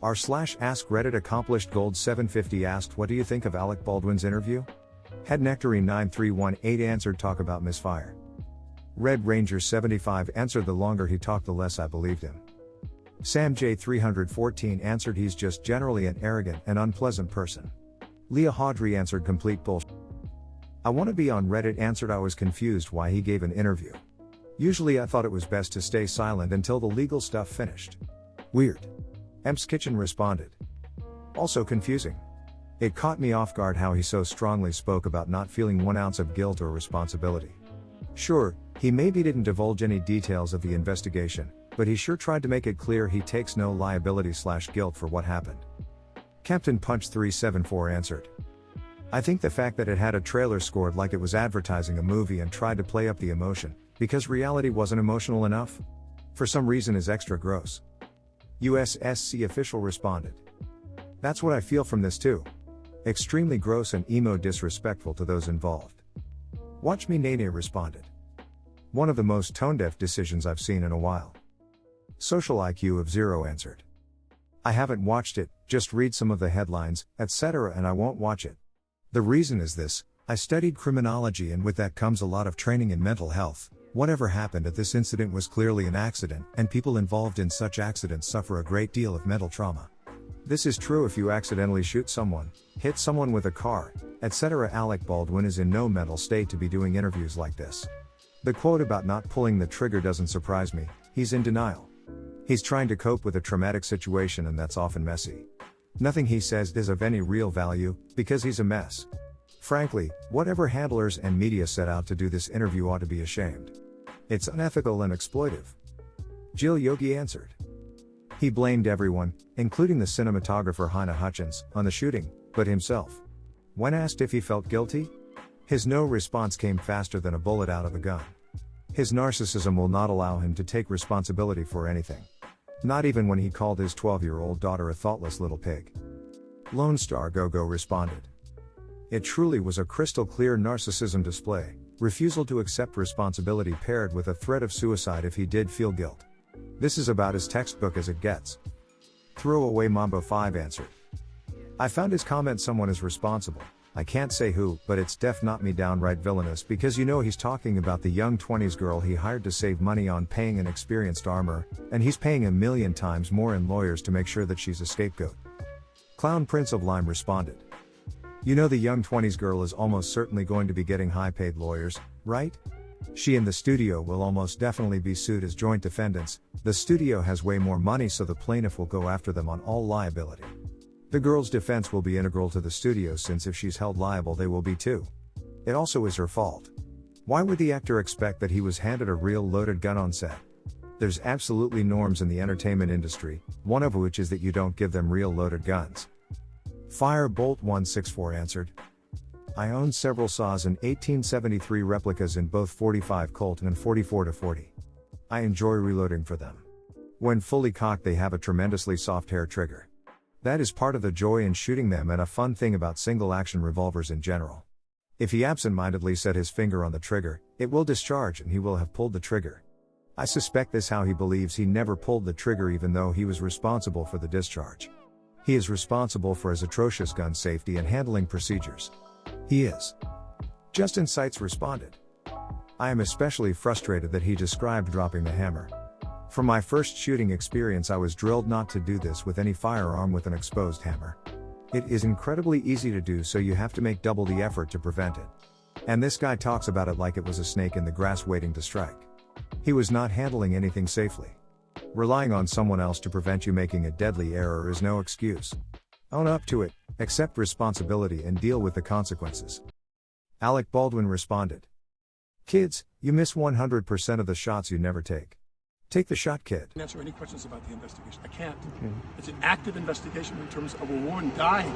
r/AskReddit accomplished gold 750 asked, what do you think of Alec Baldwin's interview? Head Nectarine 9318 answered, talk about misfire. Red Ranger 75 answered, the longer he talked the less I believed him. Sam J 314 answered, he's just generally an arrogant and unpleasant person. Leah Hodry answered, complete bullshit. I want to be on Reddit answered, I was confused why he gave an interview. Usually I thought it was best to stay silent until the legal stuff finished. Weird. Emp's Kitchen responded. Also confusing. It caught me off guard how he so strongly spoke about not feeling 1 ounce of guilt or responsibility. Sure, he maybe didn't divulge any details of the investigation, but he sure tried to make it clear he takes no liability/guilt for what happened. Captain Punch 374 answered. I think the fact that it had a trailer scored like it was advertising a movie and tried to play up the emotion, because reality wasn't emotional enough, for some reason is extra gross. USSC official responded. That's what I feel from this too. Extremely gross and emo disrespectful to those involved. Watch Me Nene responded. One of the most tone-deaf decisions I've seen in a while. Social IQ of 0 answered. I haven't watched it, just read some of the headlines, etc., and I won't watch it. The reason is this, I studied criminology and with that comes a lot of training in mental health. Whatever happened at this incident was clearly an accident, and people involved in such accidents suffer a great deal of mental trauma. This is true if you accidentally shoot someone, hit someone with a car, etc. Alec Baldwin is in no mental state to be doing interviews like this. The quote about not pulling the trigger doesn't surprise me, he's in denial. He's trying to cope with a traumatic situation and that's often messy. Nothing he says is of any real value, because he's a mess. Frankly, whatever handlers and media set out to do this interview ought to be ashamed. It's unethical and exploitive. Jill Yogi answered. He blamed everyone, including the cinematographer Haina Hutchins, on the shooting, but himself. When asked if he felt guilty, his no response came faster than a bullet out of a gun. His narcissism will not allow him to take responsibility for anything. Not even when he called his 12-year-old daughter a thoughtless little pig. Lone Star Go-Go responded. It truly was a crystal clear narcissism display, refusal to accept responsibility paired with a threat of suicide if he did feel guilt. This is about as textbook as it gets. Throwaway Mambo 5 answered. I found his comment someone is responsible. I can't say who, but it's def not me downright villainous because you know he's talking about the young 20s girl he hired to save money on paying an experienced armor, and he's paying 1,000,000 times more in lawyers to make sure that she's a scapegoat. Clown Prince of Lime responded. You know the young 20s girl is almost certainly going to be getting high-paid lawyers, right? She and the studio will almost definitely be sued as joint defendants. The studio has way more money, so the plaintiff will go after them on all liability. The girl's defense will be integral to the studio since if she's held liable they will be too. It also is her fault. Why would the actor expect that he was handed a real loaded gun on set? There's absolutely norms in the entertainment industry, one of which is that you don't give them real loaded guns. Firebolt 164 answered. I own several saws and 1873 replicas in both 45 Colt and 44-40. I enjoy reloading for them. When fully cocked they have a tremendously soft hair trigger. That is part of the joy in shooting them and a fun thing about single-action revolvers in general. If he absent-mindedly set his finger on the trigger, it will discharge and he will have pulled the trigger. I suspect this how he believes he never pulled the trigger even though he was responsible for the discharge. He is responsible for his atrocious gun safety and handling procedures. He is. Justin Seitz responded. I am especially frustrated that he described dropping the hammer. From my first shooting experience I was drilled not to do this with any firearm with an exposed hammer. It is incredibly easy to do, so you have to make double the effort to prevent it. And this guy talks about it like it was a snake in the grass waiting to strike. He was not handling anything safely. Relying on someone else to prevent you making a deadly error is no excuse. Own up to it, accept responsibility and deal with the consequences. Alec Baldwin responded. Kids, you miss 100% of the shots you never take. Take the shot, kid. I can't answer any questions about the investigation. I can't. Okay. It's an active investigation in terms of a woman dying.